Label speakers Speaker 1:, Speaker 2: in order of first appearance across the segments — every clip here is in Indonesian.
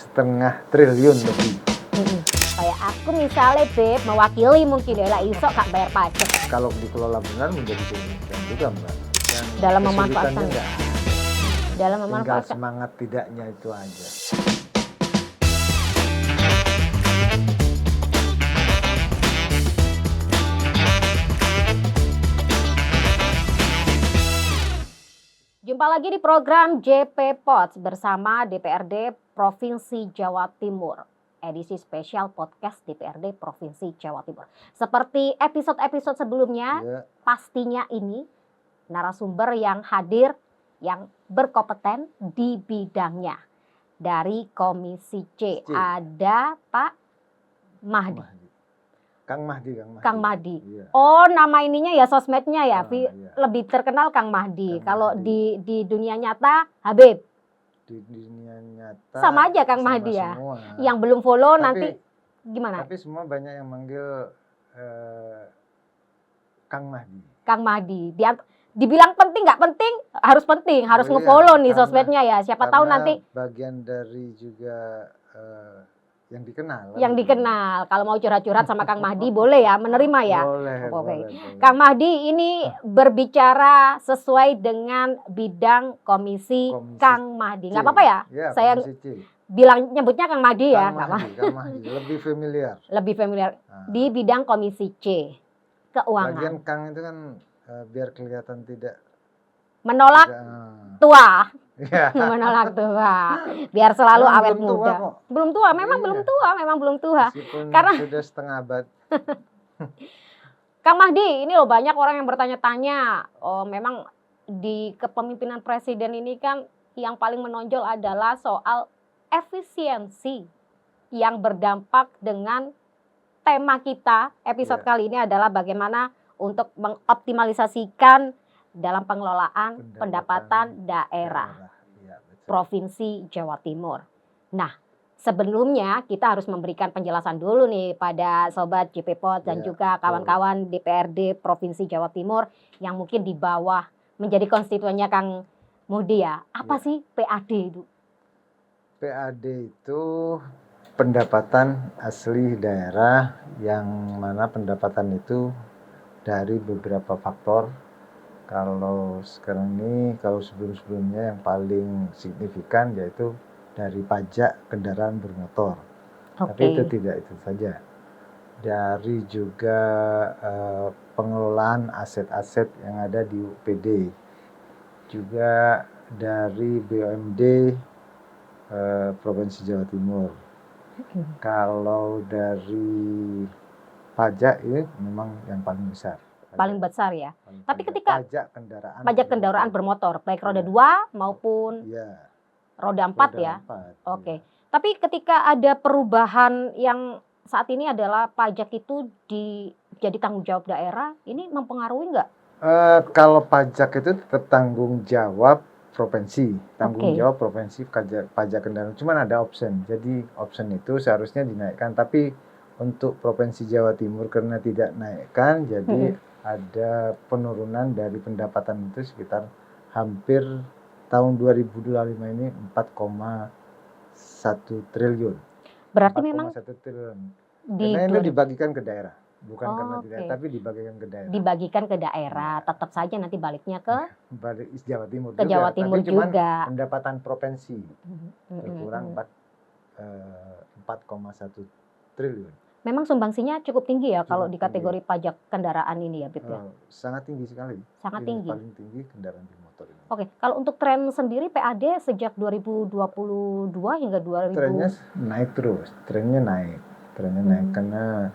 Speaker 1: triliun lebih.
Speaker 2: Kayak aku misalnya Beb, mewakili mungkin daerah iso gak bayar pajak.
Speaker 1: Kalau dikelola benar menjadi keunikan juga Mbak. Dan
Speaker 2: Dalam
Speaker 1: kesulitannya
Speaker 2: memanfaatkan.
Speaker 1: nggak ada.
Speaker 2: Dalam
Speaker 1: Tinggal
Speaker 2: memanfaatkan.
Speaker 1: semangat tidaknya itu aja.
Speaker 2: Jumpa lagi di program JP Pods bersama DPRD Provinsi Jawa Timur. Edisi spesial podcast DPRD Provinsi Jawa Timur. Seperti episode-episode sebelumnya,
Speaker 1: Ya,
Speaker 2: pastinya ini narasumber yang hadir yang berkompeten di bidangnya. Dari Komisi C,
Speaker 1: C.
Speaker 2: ada Pak Mahdi.
Speaker 1: Kang Mahdi.
Speaker 2: Kang Mahdi.
Speaker 1: Iya.
Speaker 2: Oh, nama ininya ya sosmednya ya,
Speaker 1: Iya.
Speaker 2: lebih terkenal Kang Mahdi.
Speaker 1: Kang
Speaker 2: Kalau
Speaker 1: Mahdi.
Speaker 2: di dunia nyata Habib.
Speaker 1: Di dunia nyata
Speaker 2: Sama aja Kang
Speaker 1: sama
Speaker 2: Mahdi ya.
Speaker 1: semua.
Speaker 2: Yang belum follow
Speaker 1: Tapi-
Speaker 2: nanti gimana?
Speaker 1: Tapi semua banyak yang manggil Kang Mahdi.
Speaker 2: Kang Mahdi. Dibilang penting nggak penting, harus penting, harus
Speaker 1: Oh iya,
Speaker 2: nge-follow nih
Speaker 1: karena-
Speaker 2: sosmednya ya. Siapa tahu
Speaker 1: Karena
Speaker 2: nanti
Speaker 1: bagian dari juga yang dikenal.
Speaker 2: yang dikenal. Kalau mau curhat-curhat sama Kang Mahdi boleh ya, menerima ya.
Speaker 1: Boleh,
Speaker 2: Oke.
Speaker 1: boleh.
Speaker 2: Kang Mahdi ini berbicara sesuai dengan bidang komisi Kang Mahdi. Nggak apa-apa ya?
Speaker 1: Ya,
Speaker 2: Saya
Speaker 1: Komisi C.
Speaker 2: bilang nyebutnya Kang Mahdi ya, nggak apa.
Speaker 1: Kang Mahdi, lebih familiar.
Speaker 2: Lebih familiar
Speaker 1: Nah,
Speaker 2: di bidang komisi C, keuangan.
Speaker 1: bagian Kang itu kan biar kelihatan tidak
Speaker 2: Menolak
Speaker 1: tidak,
Speaker 2: tua,
Speaker 1: ya.
Speaker 2: menolak tua, biar selalu
Speaker 1: Memang
Speaker 2: awet
Speaker 1: belum tua
Speaker 2: muda.
Speaker 1: kok.
Speaker 2: Belum tua, memang
Speaker 1: Iya.
Speaker 2: belum tua, memang belum tua.
Speaker 1: Meskipun
Speaker 2: Karena-
Speaker 1: sudah setengah abad.
Speaker 2: Kang Mahdi, ini loh banyak orang yang bertanya-tanya, oh memang di kepemimpinan presiden ini kan yang paling menonjol adalah soal efisiensi yang berdampak dengan tema kita episode
Speaker 1: Iya.
Speaker 2: kali ini adalah bagaimana untuk mengoptimalisasikan dalam pengelolaan pendapatan daerah
Speaker 1: Iya, betul.
Speaker 2: Provinsi Jawa Timur. Nah, sebelumnya kita harus memberikan penjelasan dulu nih pada Sobat JP Pod dan
Speaker 1: Iya,
Speaker 2: juga kawan-kawan DPRD Provinsi Jawa Timur yang mungkin di bawah menjadi konstituennya Kang Mahdi ya. Apa
Speaker 1: Iya.
Speaker 2: sih PAD itu?
Speaker 1: PAD itu pendapatan asli daerah yang mana pendapatan itu dari beberapa faktor. Kalau sekarang ini, kalau sebelum-sebelumnya yang paling signifikan yaitu dari pajak kendaraan bermotor. Tapi itu tidak itu saja. Dari juga pengelolaan aset-aset yang ada di UPD. Juga dari BUMD Provinsi Jawa Timur. Kalau dari pajak ini memang yang paling besar.
Speaker 2: Paling besar ya.
Speaker 1: Paling
Speaker 2: Tapi
Speaker 1: pajak-
Speaker 2: ketika-
Speaker 1: pajak
Speaker 2: Kendaraan bermotor, baik roda
Speaker 1: Iya.
Speaker 2: 2 maupun
Speaker 1: Iya.
Speaker 2: roda 4
Speaker 1: roda
Speaker 2: ya.
Speaker 1: 4,
Speaker 2: Oke.
Speaker 1: iya.
Speaker 2: Tapi ketika ada perubahan yang saat ini adalah pajak itu jadi tanggung jawab daerah, ini mempengaruhi nggak?
Speaker 1: Kalau pajak itu tetap tanggung jawab provinsi,
Speaker 2: Oke.
Speaker 1: tanggung jawab provinsi pajak kendaraan. Cuman ada option. Jadi option itu seharusnya dinaikkan, tapi untuk Provinsi Jawa Timur karena tidak naikkan, jadi ada penurunan dari pendapatan itu sekitar hampir tahun 2025 ini 4,1 triliun.
Speaker 2: Berarti memang
Speaker 1: 4,1 triliun.
Speaker 2: di
Speaker 1: Karena itu dibagikan ke daerah, bukan
Speaker 2: Oh,
Speaker 1: karena tidak,
Speaker 2: oke.
Speaker 1: tapi dibagikan ke daerah.
Speaker 2: dibagikan ke daerah, tetap saja nanti baliknya ke
Speaker 1: Balik Jawa Timur
Speaker 2: ke
Speaker 1: juga,
Speaker 2: Jawa Timur
Speaker 1: tapi cuman
Speaker 2: juga.
Speaker 1: pendapatan provinsi
Speaker 2: Mm-mm.
Speaker 1: berkurang 4,1 triliun.
Speaker 2: Memang sumbangsinya cukup tinggi ya kalau di
Speaker 1: Cukup
Speaker 2: kategori pajak kendaraan ini ya, Bib ya.
Speaker 1: Sangat tinggi sekali.
Speaker 2: Sangat
Speaker 1: Ini
Speaker 2: tinggi.
Speaker 1: Paling tinggi kendaraan bermotor ini.
Speaker 2: Oke, kalau untuk tren sendiri PAD sejak 2022 hingga 2000
Speaker 1: Trennya naik terus, trennya naik karena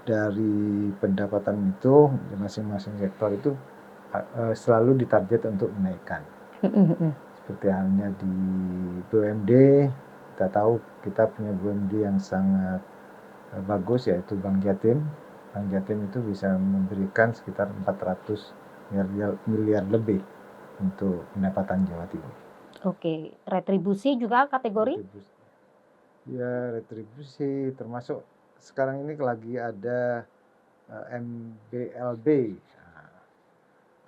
Speaker 1: dari pendapatan itu di masing-masing sektor itu selalu ditarget untuk menaikkan. Seperti halnya di BUMD, kita tahu kita punya BUMD yang sangat bagus yaitu Bank Jatim. Bank Jatim itu bisa memberikan sekitar 400 miliar lebih untuk pendapatan Jawa Timur.
Speaker 2: Oke, retribusi juga kategori?
Speaker 1: Ya, retribusi termasuk sekarang ini lagi ada MBLB.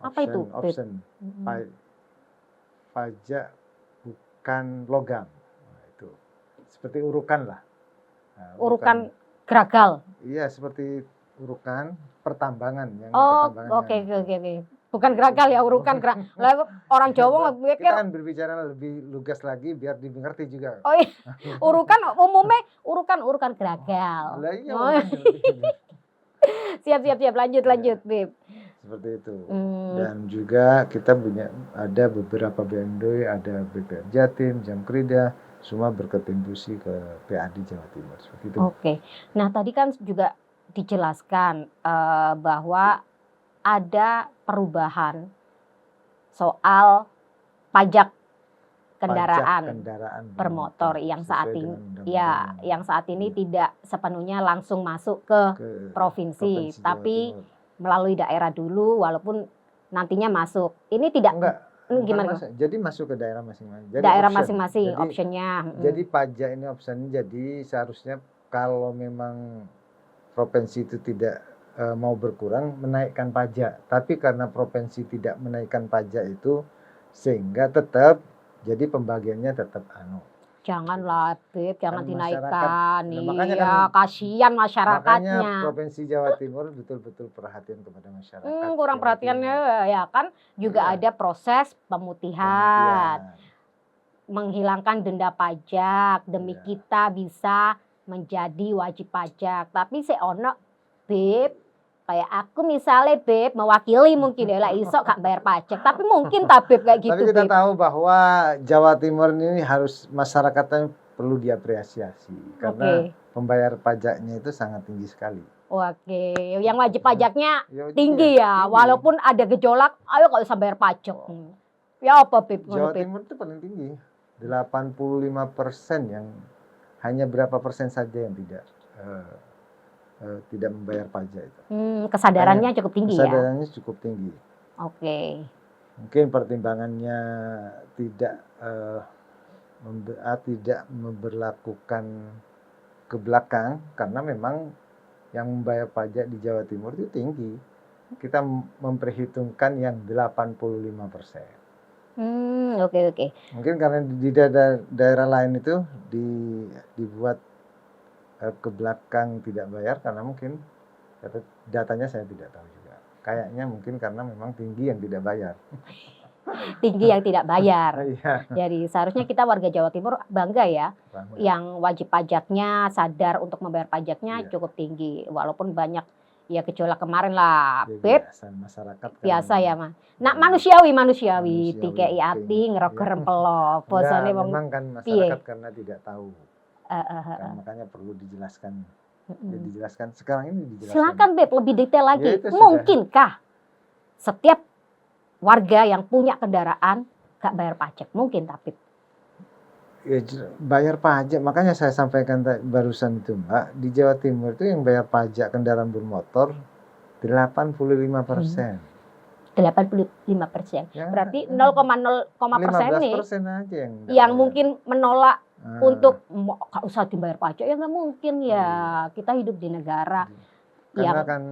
Speaker 2: Apa itu, Beb?
Speaker 1: Option pajak bukan logam. seperti urukan lah. Nah,
Speaker 2: Urukan Gragal.
Speaker 1: Iya, seperti urukan pertambangan yang
Speaker 2: Oh,
Speaker 1: pertambangan
Speaker 2: oke
Speaker 1: yang-
Speaker 2: oke oke. Bukan Gragal ya, urukan Lah orang Jawa
Speaker 1: Kita
Speaker 2: mikir
Speaker 1: kan berbicara lebih lugas lagi biar dimengerti juga.
Speaker 2: oh iya, urukan umumnya urukan Gragal.
Speaker 1: Lah iya,
Speaker 2: Oh,
Speaker 1: makanya lebih-
Speaker 2: siap lanjut
Speaker 1: Iya.
Speaker 2: Bib.
Speaker 1: seperti itu.
Speaker 2: Hmm.
Speaker 1: Dan juga kita punya ada beberapa BMD, ada BPM Jatim, Jamkrida, semua berkontribusi ke PAD Jawa Timur. Seperti itu.
Speaker 2: Oke. Nah, tadi kan juga dijelaskan bahwa ada perubahan soal pajak kendaraan
Speaker 1: Pajak kendaraan
Speaker 2: bermotor yang saat
Speaker 1: sesuai
Speaker 2: ini
Speaker 1: dengan
Speaker 2: yang saat ini
Speaker 1: Iya.
Speaker 2: tidak sepenuhnya langsung masuk ke
Speaker 1: ke
Speaker 2: provinsi,
Speaker 1: Jawa
Speaker 2: tapi
Speaker 1: Timur.
Speaker 2: melalui daerah dulu walaupun nantinya masuk. Ini tidak
Speaker 1: Enggak, bukan
Speaker 2: gimana?
Speaker 1: jadi masuk ke daerah masing-masing. Jadi
Speaker 2: Daerah
Speaker 1: option.
Speaker 2: masing-masing
Speaker 1: Jadi-
Speaker 2: optionnya.
Speaker 1: Jadi pajak ini optionnya, jadi seharusnya kalau memang provinsi itu tidak mau berkurang, menaikkan pajak. Tapi karena provinsi tidak menaikkan pajak itu, sehingga tetap, jadi pembagiannya tetap
Speaker 2: Janganlah, Beb, jangan
Speaker 1: Kan
Speaker 2: dinaikkan.
Speaker 1: masyarakat- nah, makanya
Speaker 2: Iya,
Speaker 1: kan-
Speaker 2: kasihan
Speaker 1: makanya
Speaker 2: masyarakatnya.
Speaker 1: Provinsi Jawa Timur betul-betul perhatian kepada masyarakat.
Speaker 2: Kurang
Speaker 1: Jawa
Speaker 2: perhatiannya
Speaker 1: Timur.
Speaker 2: ya kan juga
Speaker 1: Iya.
Speaker 2: ada proses pemutihan,
Speaker 1: Pemutihan.
Speaker 2: menghilangkan denda pajak demi
Speaker 1: Iya.
Speaker 2: kita bisa menjadi wajib pajak. Tapi seono, Beb, kayak aku misalnya Beb mewakili mungkin ya lah iso gak bayar pajak, tapi mungkin tak Beb kayak gitu.
Speaker 1: Tapi kita
Speaker 2: Beb.
Speaker 1: tahu bahwa Jawa Timur ini harus masyarakatnya perlu diapresiasi karena
Speaker 2: Oke.
Speaker 1: pembayar pajaknya itu sangat tinggi sekali.
Speaker 2: Oke, yang wajib pajaknya
Speaker 1: Ya,
Speaker 2: tinggi ya,
Speaker 1: tinggi.
Speaker 2: walaupun ada gejolak, ayo gak usah bayar pajak. Ya apa Beb?
Speaker 1: Jawa
Speaker 2: Beb?
Speaker 1: Timur itu paling tinggi, 85% yang hanya berapa persen saja yang tidak membayar pajak itu.
Speaker 2: Kesadarannya cukup tinggi ya.
Speaker 1: Kesadarannya cukup tinggi.
Speaker 2: Oke.
Speaker 1: Mungkin pertimbangannya tidak tidak memberlakukan ke belakang karena memang yang membayar pajak di Jawa Timur itu tinggi. Kita memperhitungkan yang 85%.
Speaker 2: Oke.
Speaker 1: Mungkin karena di daerah lain itu dibuat ke belakang tidak bayar karena mungkin datanya saya tidak tahu juga. Kayaknya mungkin karena memang tinggi yang tidak bayar.
Speaker 2: Tinggi yang tidak bayar.
Speaker 1: Iya.
Speaker 2: Jadi seharusnya kita warga Jawa Timur bangga ya, yang wajib pajaknya sadar untuk membayar pajaknya
Speaker 1: Iya.
Speaker 2: cukup tinggi. Walaupun banyak ya gejolak kemarin lah,
Speaker 1: Ya,
Speaker 2: Beb.
Speaker 1: masyarakat kan
Speaker 2: Biasa ya, Mas. Nah, manusiawi, tikei
Speaker 1: Oke.
Speaker 2: ati ngeroger
Speaker 1: Iya.
Speaker 2: empelo. Bosone wong
Speaker 1: memang kan masyarakat karena tidak tahu. Kan makanya perlu dijelaskan. Ya, dijelaskan sekarang ini dijelaskan.
Speaker 2: Silakan Beb, lebih detail lagi.
Speaker 1: Ya, itu sudah.
Speaker 2: Mungkinkah setiap warga yang punya kendaraan gak bayar pajak? Mungkin tapi
Speaker 1: Ya, bayar pajak, makanya saya sampaikan barusan itu Mbak, di Jawa Timur itu yang bayar pajak kendaraan bermotor 85%.
Speaker 2: 85%.
Speaker 1: Ya,
Speaker 2: Berarti 0,0 persen nih
Speaker 1: 15% aja yang nggak
Speaker 2: yang
Speaker 1: bayar.
Speaker 2: mungkin menolak
Speaker 1: Nah,
Speaker 2: untuk gak usah dibayar pajak. Ya nggak mungkin ya.
Speaker 1: Iya.
Speaker 2: Kita hidup di negara
Speaker 1: karena
Speaker 2: yang
Speaker 1: kan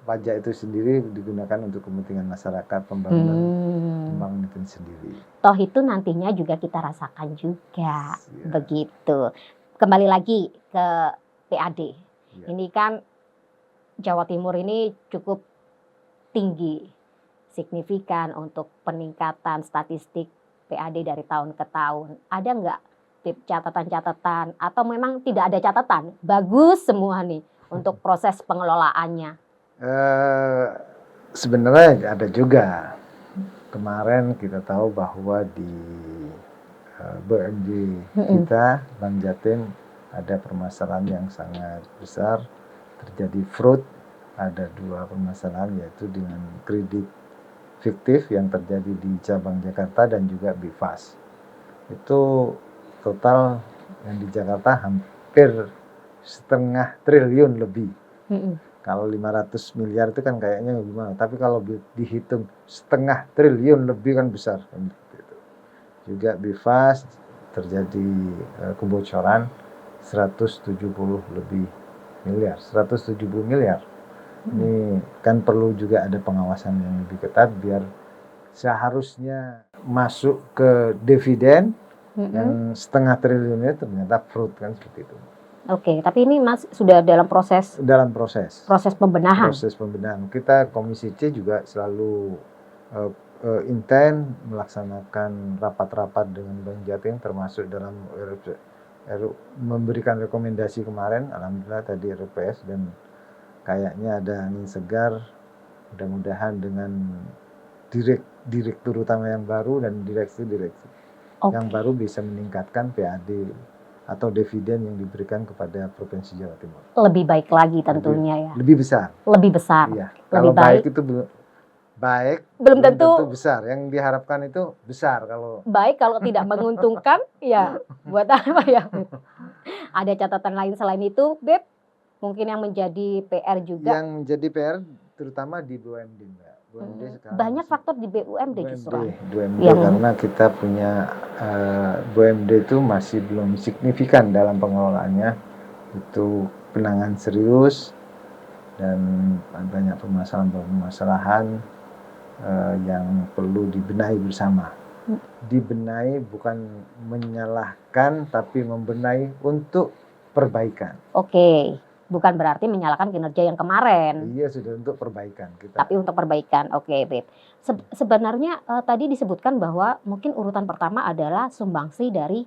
Speaker 1: pajak itu sendiri digunakan untuk kepentingan masyarakat, pembangunan itu sendiri.
Speaker 2: toh itu nantinya juga kita rasakan juga.
Speaker 1: Ya.
Speaker 2: Begitu. Kembali lagi ke PAD.
Speaker 1: Ya.
Speaker 2: Ini kan Jawa Timur ini cukup tinggi, signifikan untuk peningkatan statistik PAD dari tahun ke tahun. Ada nggak catatan-catatan atau memang tidak ada catatan? Bagus semua nih untuk proses pengelolaannya.
Speaker 1: Sebenarnya ada juga. Kemarin kita tahu bahwa di BMD kita, Bank Jatim, ada permasalahan yang sangat besar. Terjadi fraud, ada 2 permasalahan, yaitu dengan kredit fiktif yang terjadi di cabang Jakarta dan juga BIFAS. Itu total yang di Jakarta hampir 1,5 triliun lebih. Kalau 500 miliar itu kan kayaknya gimana, tapi kalau dihitung 1,5 triliun lebih kan besar. Juga BIFAS terjadi kebocoran 170 lebih miliar, 170 miliar. Ini kan perlu juga ada pengawasan yang lebih ketat biar seharusnya masuk ke dividen yang setengah triliunnya ternyata fraud kan seperti itu.
Speaker 2: Oke, tapi ini sudah dalam proses pembenahan.
Speaker 1: Proses pembenahan. Kita Komisi C juga selalu intent melaksanakan rapat-rapat dengan Bank Jatim, termasuk dalam memberikan rekomendasi kemarin. Alhamdulillah tadi RPS, dan kayaknya ada angin segar. Mudah-mudahan dengan direktur utama yang baru dan direksi yang baru bisa meningkatkan PAD atau dividen yang diberikan kepada Provinsi Jawa Timur.
Speaker 2: Lebih baik lagi tentunya ya.
Speaker 1: Lebih besar.
Speaker 2: Iya.
Speaker 1: Kalau baik itu belum tentu besar. Yang diharapkan itu besar kalau
Speaker 2: baik, kalau tidak menguntungkan ya buat apa ya. Ada catatan lain selain itu, Beb? Mungkin yang menjadi PR juga.
Speaker 1: Yang menjadi PR terutama di BUMD, Mbak.
Speaker 2: Banyak faktor di BUMD justru.
Speaker 1: BUMD karena kita punya BUMD itu masih belum signifikan dalam pengelolaannya. Itu penanganan serius dan banyak permasalahan yang perlu dibenahi bersama. Dibenahi bukan menyalahkan, tapi membenahi untuk perbaikan.
Speaker 2: Oke. Bukan berarti menyalahkan kinerja yang kemarin.
Speaker 1: Iya, sudah untuk perbaikan kita.
Speaker 2: Tapi untuk perbaikan, oke, Beb. Sebenarnya tadi disebutkan bahwa mungkin urutan pertama adalah sumbangsi dari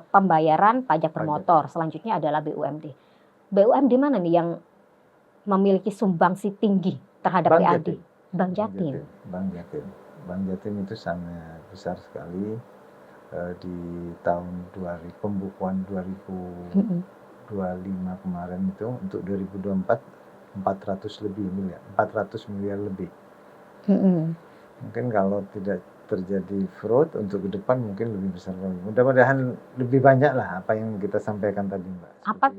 Speaker 2: pembayaran pajak bermotor. Selanjutnya adalah BUMD. BUMD mana nih yang memiliki sumbangsi tinggi terhadap PAD? Bank Jatim.
Speaker 1: Bank Jatim itu sangat besar sekali di tahun pembukuan 2025 kemarin itu untuk 2024 400 miliar lebih. Mungkin kalau tidak terjadi fraud untuk ke depan mungkin lebih besar lagi. Mudah-mudahan lebih banyak lah apa yang kita sampaikan tadi, Mbak.
Speaker 2: Apa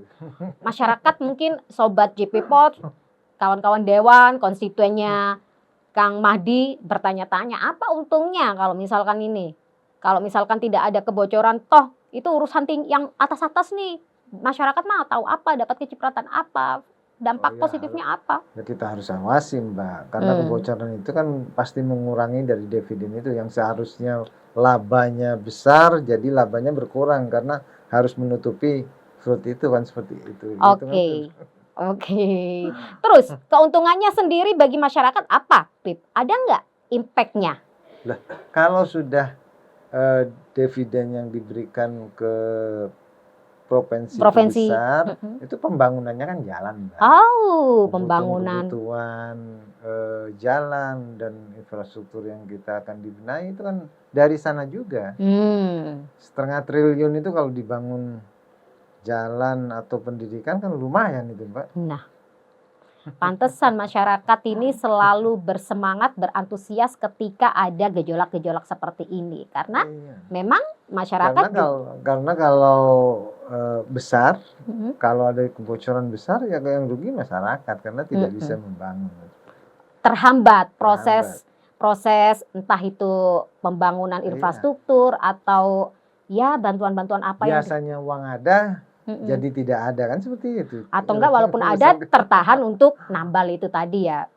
Speaker 2: masyarakat mungkin sobat JP Pot, kawan-kawan dewan, konstituennya Kang Mahdi bertanya-tanya, apa untungnya kalau misalkan ini? Kalau misalkan tidak ada kebocoran, toh itu urusan yang atas-atas nih. Masyarakat mah tahu apa, dapat kecipratan apa, dampak positifnya apa.
Speaker 1: Ya kita harus awasi, Mbak, karena kebocoran itu kan pasti mengurangi dari dividen itu yang seharusnya labanya besar, jadi labanya berkurang karena harus menutupi fraud itu kan seperti itu.
Speaker 2: Oke. Terus keuntungannya sendiri bagi masyarakat apa, Pip? Ada nggak impact-nya?
Speaker 1: Lah, kalau sudah dividen yang diberikan ke provinsi besar, itu pembangunannya kan jalan, Mbak.
Speaker 2: Pembangunan.
Speaker 1: Kebutuhan jalan dan infrastruktur yang kita akan dibenahi itu kan dari sana juga. 1,5 triliun itu kalau dibangun jalan atau pendidikan kan lumayan itu, Mbak.
Speaker 2: Nah, pantesan masyarakat ini selalu bersemangat, berantusias ketika ada gejolak-gejolak seperti ini. Karena memang masyarakat...
Speaker 1: Karena kalau besar, kalau ada kebocoran besar ya yang rugi masyarakat karena tidak bisa membangun.
Speaker 2: Terhambat proses entah itu pembangunan infrastruktur atau ya bantuan-bantuan apa yang
Speaker 1: biasanya uang ada jadi tidak ada kan seperti itu.
Speaker 2: Atau enggak walaupun ada tertahan untuk nambal itu tadi ya.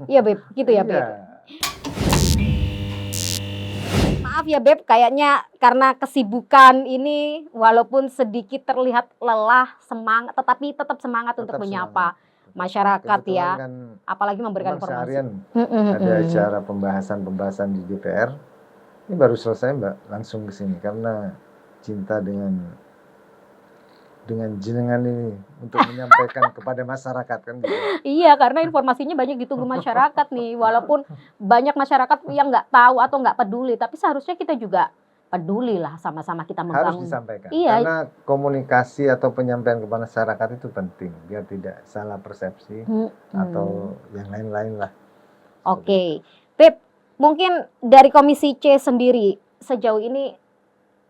Speaker 2: Iya, Beb, gitu ya, Beb. Maaf ya, Beb, kayaknya karena kesibukan ini walaupun sedikit terlihat lelah, semangat, tetapi tetap semangat untuk menyapa masyarakat ya. Kan, apalagi memberikan informasi.
Speaker 1: Ada acara pembahasan di DPR. Ini baru selesai, Mbak, langsung ke sini karena cinta dengan jenengan ini untuk menyampaikan kepada masyarakat kan gitu.
Speaker 2: Iya, karena informasinya banyak ditunggu masyarakat nih. Walaupun banyak masyarakat yang nggak tahu atau nggak peduli, tapi seharusnya kita juga peduli lah, sama-sama kita membangun.
Speaker 1: Harus disampaikan. Iya. Karena komunikasi atau penyampaian kepada masyarakat itu penting biar tidak salah persepsi atau yang lain-lain lah.
Speaker 2: Oke, Pip, mungkin dari Komisi C sendiri sejauh ini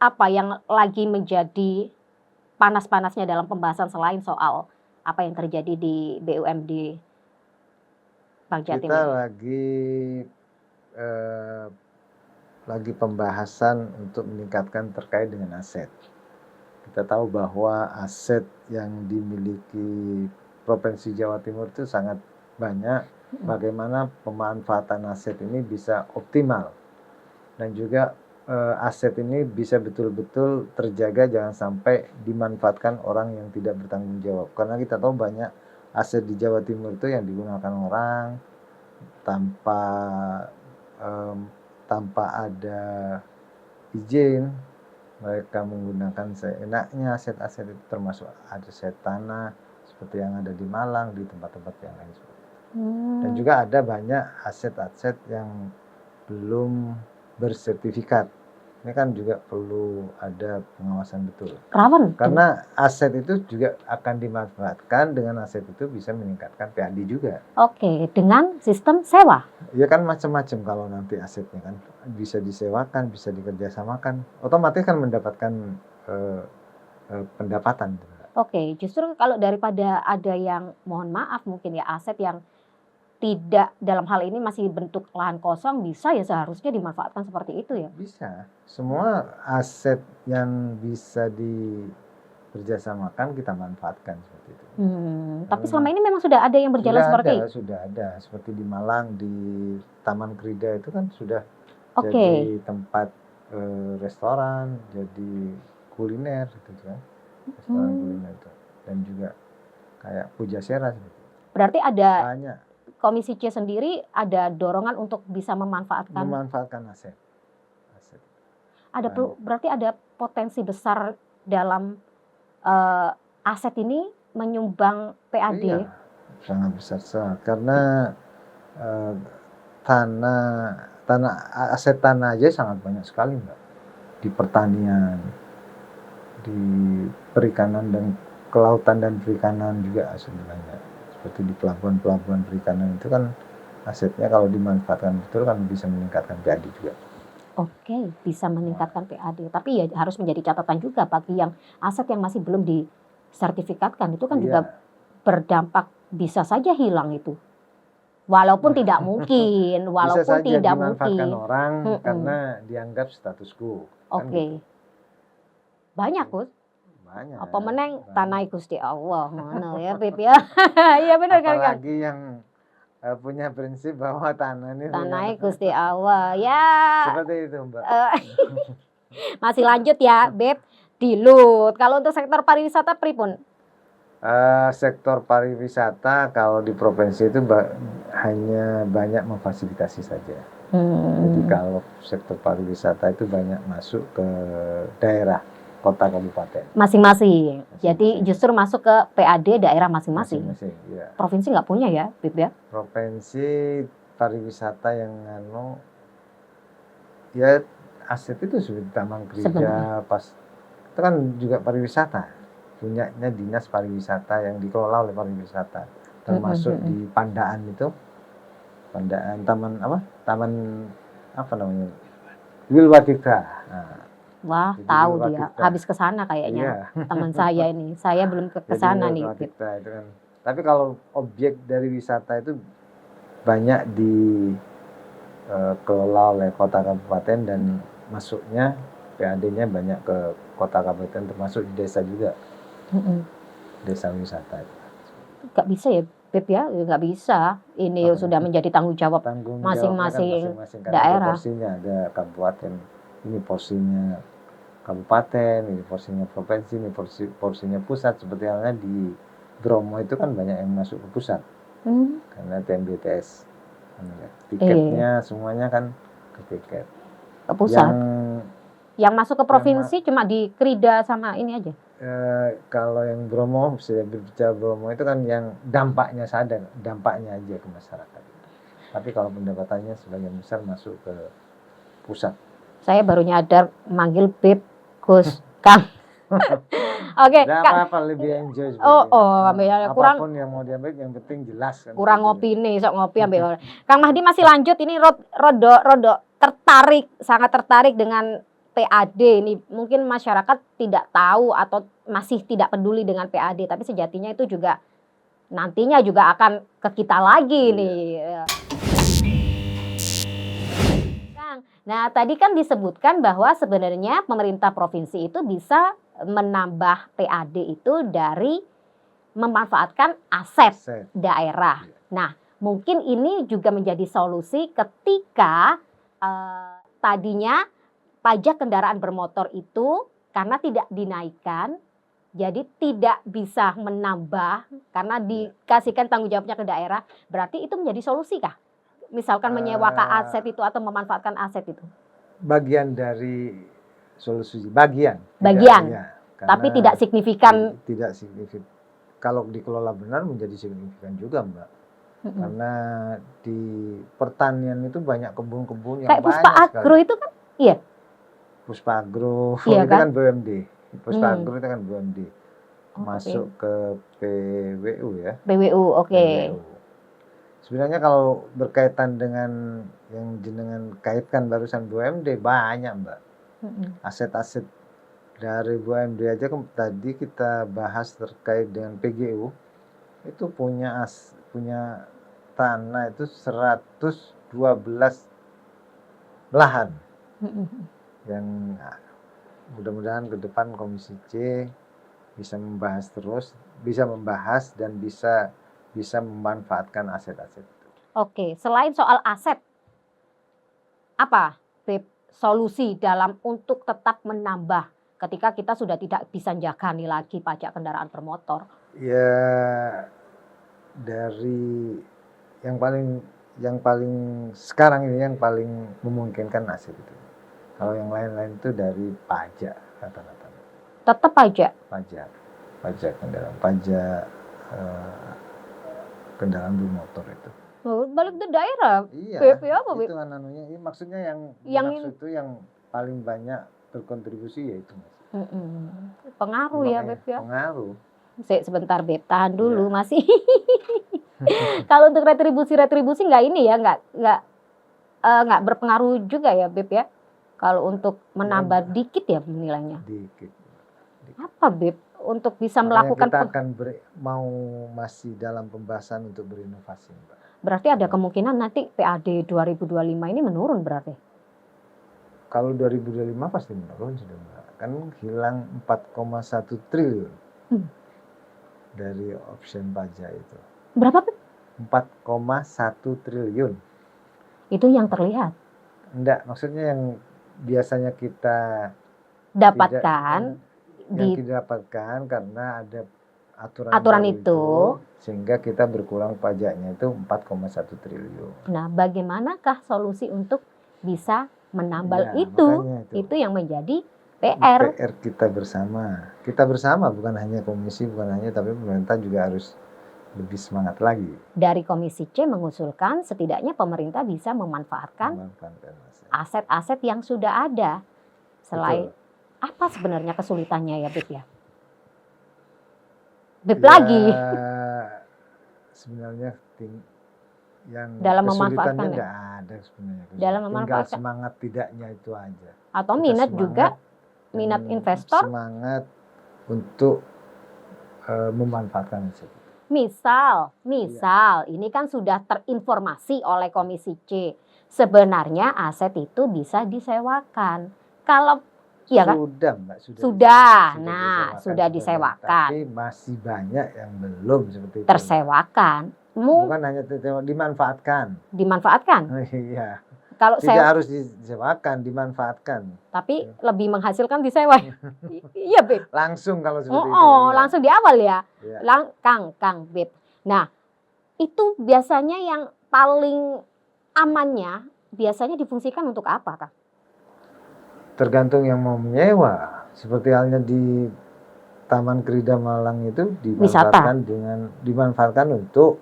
Speaker 2: apa yang lagi menjadi panas-panasnya dalam pembahasan selain soal apa yang terjadi di BUMD Bank Jatim?
Speaker 1: Kita lagi pembahasan untuk meningkatkan terkait dengan aset. Kita tahu bahwa aset yang dimiliki Provinsi Jawa Timur itu sangat banyak. Bagaimana pemanfaatan aset ini bisa optimal dan juga aset ini bisa betul-betul terjaga, jangan sampai dimanfaatkan orang yang tidak bertanggung jawab. Karena kita tahu banyak aset di Jawa Timur itu yang digunakan orang tanpa ada izin. Mereka menggunakan seenaknya aset-aset itu, termasuk aset tanah seperti yang ada di Malang, di tempat-tempat yang lain. Dan juga ada banyak aset-aset yang belum bersertifikat. Ini kan juga perlu ada pengawasan betul.
Speaker 2: Rawan.
Speaker 1: Karena aset itu juga akan dimanfaatkan, dengan aset itu bisa meningkatkan PAD juga.
Speaker 2: Oke, dengan sistem sewa.
Speaker 1: Ya kan macam-macam, kalau nanti asetnya kan bisa disewakan, bisa dikerjasamakan, otomatis kan mendapatkan pendapatan.
Speaker 2: Oke, justru kalau daripada ada yang, mohon maaf mungkin ya, aset yang tidak, dalam hal ini masih bentuk lahan kosong, bisa ya seharusnya dimanfaatkan seperti itu ya?
Speaker 1: Bisa. Semua aset yang bisa dikerjasamakan kita manfaatkan seperti itu.
Speaker 2: Tapi selama ini memang sudah ada yang berjalan seperti itu?
Speaker 1: Sudah ada. Seperti di Malang, di Taman Krida itu kan sudah
Speaker 2: Oke.
Speaker 1: jadi tempat restoran, jadi kuliner gitu kan. Restoran kuliner itu. Dan juga kayak Pujasera gitu.
Speaker 2: Berarti ada
Speaker 1: banyak.
Speaker 2: Komisi C sendiri ada dorongan untuk bisa memanfaatkan
Speaker 1: aset.
Speaker 2: Ada berarti ada potensi besar dalam aset ini menyumbang PAD.
Speaker 1: Iya, sangat besar karena aset tanah aja sangat banyak sekali, Mbak. Di pertanian, di perikanan dan kelautan dan perikanan juga aset banyak. Seperti di pelabuhan-pelabuhan perikanan itu kan asetnya kalau dimanfaatkan betul kan bisa meningkatkan PAD juga.
Speaker 2: Oke, bisa meningkatkan PAD. Tapi ya harus menjadi catatan juga bagi yang aset yang masih belum disertifikatkan itu kan juga berdampak, bisa saja hilang itu. Walaupun tidak mungkin,
Speaker 1: bisa saja
Speaker 2: tidak
Speaker 1: dimanfaatkan
Speaker 2: mungkin
Speaker 1: orang karena dianggap status quo.
Speaker 2: Oke.
Speaker 1: Kan gitu.
Speaker 2: Banyak, Gus.
Speaker 1: Banyak.
Speaker 2: Apa meneng tanah Gusti Allah, mana ya, Beb ya. Iya benar kan.
Speaker 1: Apalagi yang punya prinsip bahwa tanah ini
Speaker 2: tanah Gusti Allah. Ya.
Speaker 1: Seperti itu, Mbak.
Speaker 2: Masih lanjut ya, Beb. Dilut. Kalau untuk sektor pariwisata pripun?
Speaker 1: Sektor pariwisata kalau di provinsi itu hanya banyak memfasilitasi saja. Jadi kalau sektor pariwisata itu banyak masuk ke daerah, kota, kabupaten.
Speaker 2: Masing-masing. Jadi justru masuk ke PAD daerah masing-masing.
Speaker 1: Ya.
Speaker 2: Provinsi nggak punya ya, Bib ya?
Speaker 1: Provinsi pariwisata yang ya aset itu seperti Taman Krida, pas itu kan juga pariwisata, punyanya dinas pariwisata yang dikelola oleh pariwisata, termasuk di Pandaan itu, Taman apa namanya, Wilwatika.
Speaker 2: Wah, tahu dia. Habis ke sana kayaknya. Iya. Teman saya ini. Saya belum ke sana nih.
Speaker 1: Itu kan. Tapi kalau objek dari wisata itu banyak dikelola oleh kota kabupaten dan masuknya PAD-nya banyak ke kota kabupaten, termasuk di desa juga. Desa wisata.
Speaker 2: Gak bisa ya, Beb ya? Gak bisa. Ini sudah menjadi tanggung jawab masing-masing daerah.
Speaker 1: Porsinya ada kabupaten, ini porsinya kabupaten, ini porsinya provinsi, ini porsinya pusat. Seperti halnya di Bromo itu kan banyak yang masuk ke pusat, karena TMBTS, tiketnya semuanya kan ke tiket.
Speaker 2: Ke pusat. Yang masuk ke provinsi cuma di Krida sama ini aja.
Speaker 1: Kalau yang Bromo, saya berbicara Bromo itu kan yang dampaknya aja ke masyarakat. Tapi kalau pendapatannya sebagian besar masuk ke pusat. Saya
Speaker 2: baru nyadar manggil Beb, Gus, Kang. Oke,
Speaker 1: apa-apa, lebih enjoy.
Speaker 2: Kurang
Speaker 1: apapun yang mau diambil yang penting jelas kan.
Speaker 2: Kurang ngopi nih, sok ngopi ambil. Kang Mahdi masih lanjut, ini rodo sangat tertarik dengan PAD ini. Mungkin masyarakat tidak tahu atau masih tidak peduli dengan PAD, tapi sejatinya itu juga nantinya juga akan ke kita lagi nih. Nah, tadi kan disebutkan bahwa sebenarnya pemerintah provinsi itu bisa menambah PAD itu dari memanfaatkan aset daerah. Nah, mungkin ini juga menjadi solusi ketika tadinya pajak kendaraan bermotor itu karena tidak dinaikkan, jadi tidak bisa menambah karena dikasihkan tanggung jawabnya ke daerah, berarti itu menjadi solusi kah? Misalkan menyewakan aset itu atau memanfaatkan aset itu?
Speaker 1: Bagian dari solusi, bagian.
Speaker 2: Bagian,
Speaker 1: Ya,
Speaker 2: tapi tidak signifikan.
Speaker 1: Tidak signifikan. Kalau dikelola benar menjadi signifikan juga, Mbak. Karena di pertanian itu banyak kebun-kebun yang
Speaker 2: kayak
Speaker 1: banyak
Speaker 2: Puspa Agro
Speaker 1: sekali.
Speaker 2: itu kan, iya.
Speaker 1: Puspa Agro
Speaker 2: Iya
Speaker 1: itu
Speaker 2: kan?
Speaker 1: kan BUMD. Puspa Agro itu kan BUMD. Masuk ke PWU ya.
Speaker 2: PWU, oke.
Speaker 1: PWU. Sebenarnya kalau berkaitan dengan yang jenengan kaitkan barusan BUMD banyak, Mbak. Aset-aset dari BUMD aja tadi kita bahas terkait dengan PGU itu punya tanah itu 112 lahan yang mudah-mudahan ke depan Komisi C bisa membahas terus, bisa membahas dan bisa memanfaatkan aset-aset itu. Oke,
Speaker 2: selain soal aset, apa solusi dalam untuk tetap menambah ketika kita sudah tidak bisa jagani lagi pajak kendaraan bermotor?
Speaker 1: Ya, dari yang paling sekarang ini yang paling memungkinkan aset itu. Kalau yang lain-lain itu dari pajak rata-rata.
Speaker 2: Tetap pajak?
Speaker 1: Pajak kendaraan, pajak kendaraan bermotor itu.
Speaker 2: Balik ke daerah?
Speaker 1: Iya,
Speaker 2: BP apa?
Speaker 1: itu kan anunya. Maksudnya yang dimaksud itu yang paling banyak berkontribusi yaitu.
Speaker 2: Pengaruh ya, Beb ya?
Speaker 1: Pengaruh.
Speaker 2: Sebentar, Beb, tahan dulu masih. Kalau untuk retribusi nggak ini ya, nggak berpengaruh juga ya, Beb ya? Kalau untuk menambah dikit ya nilainya?
Speaker 1: Dikit.
Speaker 2: Apa, Beb? Untuk bisa melakukan
Speaker 1: kita akan mau masih dalam pembahasan untuk berinovasi, Mbak.
Speaker 2: Berarti ada kemungkinan nanti PAD 2025 ini menurun berarti?
Speaker 1: Kalau 2025 pasti menurun sudah, Mbak. Kan hilang 4,1 triliun dari option pajak itu.
Speaker 2: Berapa, Beb?
Speaker 1: 4,1 triliun.
Speaker 2: Itu yang terlihat?
Speaker 1: Enggak, maksudnya yang biasanya kita
Speaker 2: dapatkan
Speaker 1: yang didapatkan karena ada
Speaker 2: aturan itu,
Speaker 1: sehingga kita berkurang pajaknya itu 4,1 triliun.
Speaker 2: Nah, bagaimanakah solusi untuk bisa menambal itu? Itu yang menjadi PR
Speaker 1: kita bersama. Kita bersama, bukan hanya komisi, tapi pemerintah juga harus lebih semangat lagi.
Speaker 2: Dari Komisi C mengusulkan setidaknya pemerintah bisa memanfaatkan aset-aset yang sudah ada. Selain apa sebenarnya kesulitannya ya, Beb ya? Beb lagi.
Speaker 1: Sebenarnya yang
Speaker 2: dalam
Speaker 1: kesulitannya nggak ada sebenarnya.
Speaker 2: Dalam
Speaker 1: tinggal semangat tidaknya itu aja.
Speaker 2: Atau minat juga, minat investor.
Speaker 1: Semangat untuk memanfaatkan itu.
Speaker 2: Misal, ini kan sudah terinformasi oleh Komisi C. Sebenarnya aset itu bisa disewakan. Kalau ya kan?
Speaker 1: Sudah, Mbak.
Speaker 2: Sudah disewakan.
Speaker 1: Tapi masih banyak yang belum seperti itu.
Speaker 2: Tersewakan.
Speaker 1: Bukan hanya dimanfaatkan.
Speaker 2: Dimanfaatkan?
Speaker 1: Iya.
Speaker 2: Kalau
Speaker 1: tidak harus disewakan, dimanfaatkan.
Speaker 2: Tapi lebih menghasilkan disewa. Iya, Beb.
Speaker 1: Langsung kalau seperti itu.
Speaker 2: Ya. Langsung di awal ya. Kang, Beb. Nah, itu biasanya yang paling amannya biasanya difungsikan untuk apa, Kang?
Speaker 1: Tergantung yang mau menyewa. Seperti halnya di Taman Krida Malang itu dimanfaatkan untuk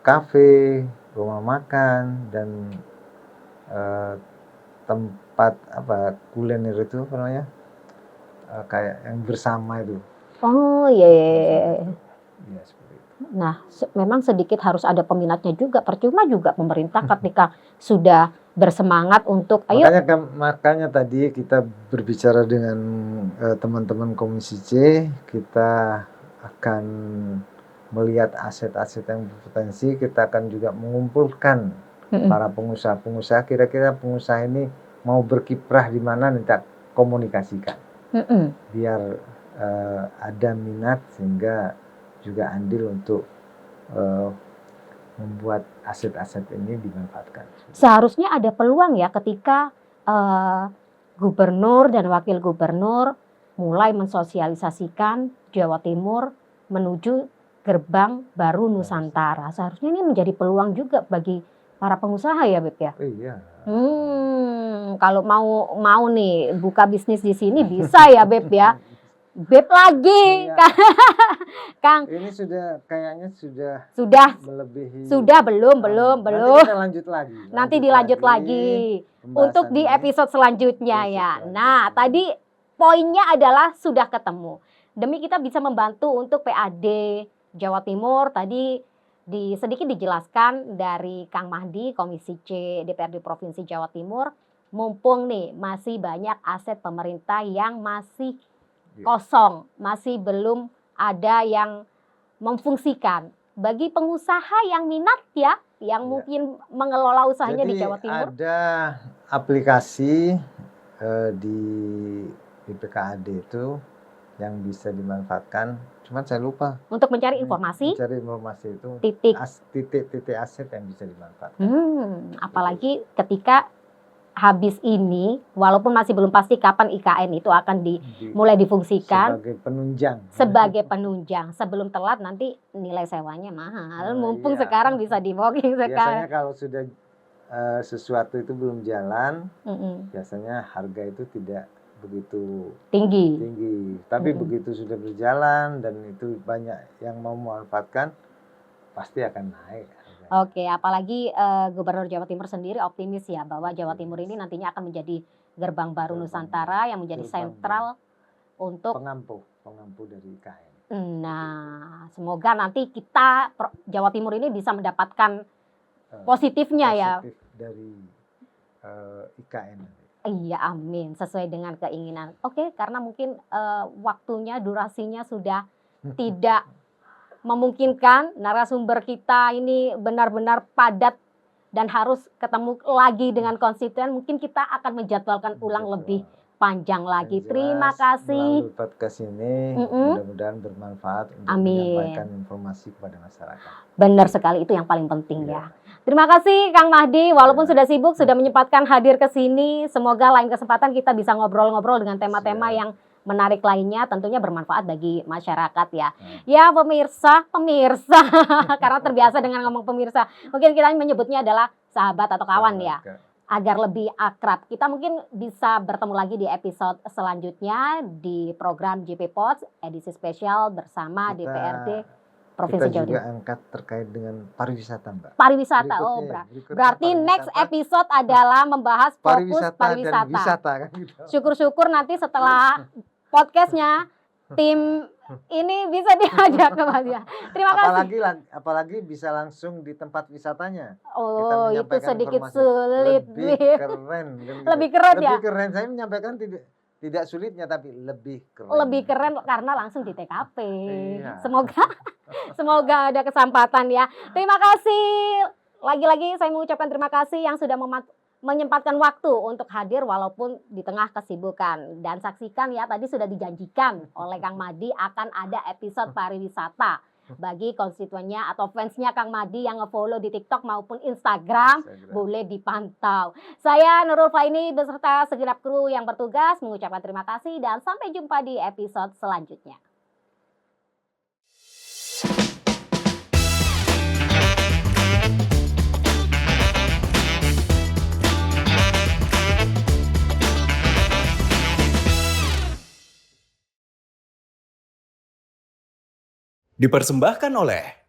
Speaker 1: kafe, rumah makan, dan tempat kuliner itu namanya kayak yang bersama itu.
Speaker 2: Oh iya.
Speaker 1: Iya, seperti itu.
Speaker 2: Nah, memang sedikit harus ada peminatnya juga. Percuma juga pemerintah ketika sudah bersemangat untuk
Speaker 1: makanya tadi kita berbicara dengan teman-teman Komisi C, kita akan melihat aset-aset yang berpotensi, kita akan juga mengumpulkan para pengusaha-pengusaha, kira-kira pengusaha ini mau berkiprah di mana, nanti komunikasikan. Biar ada minat sehingga juga andil untuk membuat aset-aset ini dimanfaatkan.
Speaker 2: Seharusnya ada peluang ya ketika gubernur dan wakil gubernur mulai mensosialisasikan Jawa Timur menuju gerbang baru Nusantara. Seharusnya ini menjadi peluang juga bagi para pengusaha ya, Beb ya.
Speaker 1: Iya.
Speaker 2: Kalau mau nih buka bisnis di sini bisa ya, Beb ya. Beb lagi,
Speaker 1: Iya.
Speaker 2: Kang.
Speaker 1: Ini kayaknya sudah melebihi.
Speaker 2: Sudah belum.
Speaker 1: Nanti kita lanjut lagi.
Speaker 2: Nanti dilanjut lagi untuk di episode selanjutnya ya. Nah, tadi poinnya adalah sudah ketemu. Demi kita bisa membantu untuk PAD Jawa Timur, tadi sedikit dijelaskan dari Kang Mahdi, Komisi C DPRD Provinsi Jawa Timur, mumpung nih masih banyak aset pemerintah yang masih kosong, masih belum ada yang memfungsikan. Bagi pengusaha yang minat ya, yang mungkin mengelola usahanya di Jawa Timur.
Speaker 1: Ada aplikasi di PKAD itu yang bisa dimanfaatkan, cuman saya lupa.
Speaker 2: Untuk mencari informasi?
Speaker 1: Mencari informasi itu titik aset yang bisa dimanfaatkan.
Speaker 2: Apalagi ketika habis ini, walaupun masih belum pasti kapan IKN itu akan mulai difungsikan. Sebagai penunjang. Sebelum telat nanti nilai sewanya mahal. Mumpung sekarang bisa di booking sekarang.
Speaker 1: Biasanya kalau sudah sesuatu itu belum jalan, biasanya harga itu tidak begitu tinggi. Tapi begitu sudah berjalan dan itu banyak yang mau memanfaatkan, pasti akan naik.
Speaker 2: Oke, apalagi Gubernur Jawa Timur sendiri optimis ya bahwa Jawa Timur ini nantinya akan menjadi gerbang baru Nusantara yang menjadi sentral untuk
Speaker 1: pengampu dari IKN.
Speaker 2: Nah, semoga nanti kita Jawa Timur ini bisa mendapatkan positifnya ya.
Speaker 1: Positif dari IKN.
Speaker 2: Iya, amin. Sesuai dengan keinginan. Oke, karena mungkin waktunya, durasinya sudah tidak memungkinkan. Narasumber kita ini benar-benar padat dan harus ketemu lagi dengan konstituen. Mungkin kita akan menjadwalkan ulang lebih panjang lagi. Terima kasih.
Speaker 1: Melalui podcast ini mudah-mudahan bermanfaat untuk menyampaikan informasi kepada masyarakat.
Speaker 2: Benar sekali, itu yang paling penting ya. Terima kasih Kang Mahdi, walaupun sudah sibuk, sudah menyempatkan hadir ke sini. Semoga lain kesempatan kita bisa ngobrol-ngobrol dengan tema-tema yang menarik lainnya, tentunya bermanfaat bagi masyarakat ya. Ya pemirsa, karena terbiasa dengan ngomong pemirsa. Mungkin kita menyebutnya adalah sahabat atau kawan ya. Agar lebih akrab. Kita mungkin bisa bertemu lagi di episode selanjutnya di program JP Pods, edisi spesial bersama DPRD Provinsi Jawa Timur.
Speaker 1: Kita juga angkat terkait dengan pariwisata, Mbak.
Speaker 2: Pariwisata, berarti next episode adalah membahas fokus pariwisata.
Speaker 1: Dan wisata, kan, gitu.
Speaker 2: Syukur-syukur nanti setelah podcastnya tim ini bisa diajak ke Mas ya. Terima kasih.
Speaker 1: Apalagi bisa langsung di tempat wisatanya.
Speaker 2: Oh, itu sedikit sulit.
Speaker 1: Lebih keren.
Speaker 2: Lebih keren ya.
Speaker 1: Lebih keren. Saya menyampaikan tidak sulitnya, tapi lebih keren.
Speaker 2: Lebih keren karena langsung di TKP. Iya. Semoga ada kesempatan ya. Terima kasih. Lagi-lagi saya mengucapkan terima kasih yang sudah menyempatkan waktu untuk hadir walaupun di tengah kesibukan. Dan saksikan ya, tadi sudah dijanjikan oleh Kang Mahdi akan ada episode pariwisata bagi konstituennya atau fansnya Kang Mahdi yang nge-follow di TikTok maupun Instagram. Boleh dipantau. Saya Nurul Faini beserta segenap kru yang bertugas mengucapkan terima kasih dan sampai jumpa di episode selanjutnya.
Speaker 3: Dipersembahkan oleh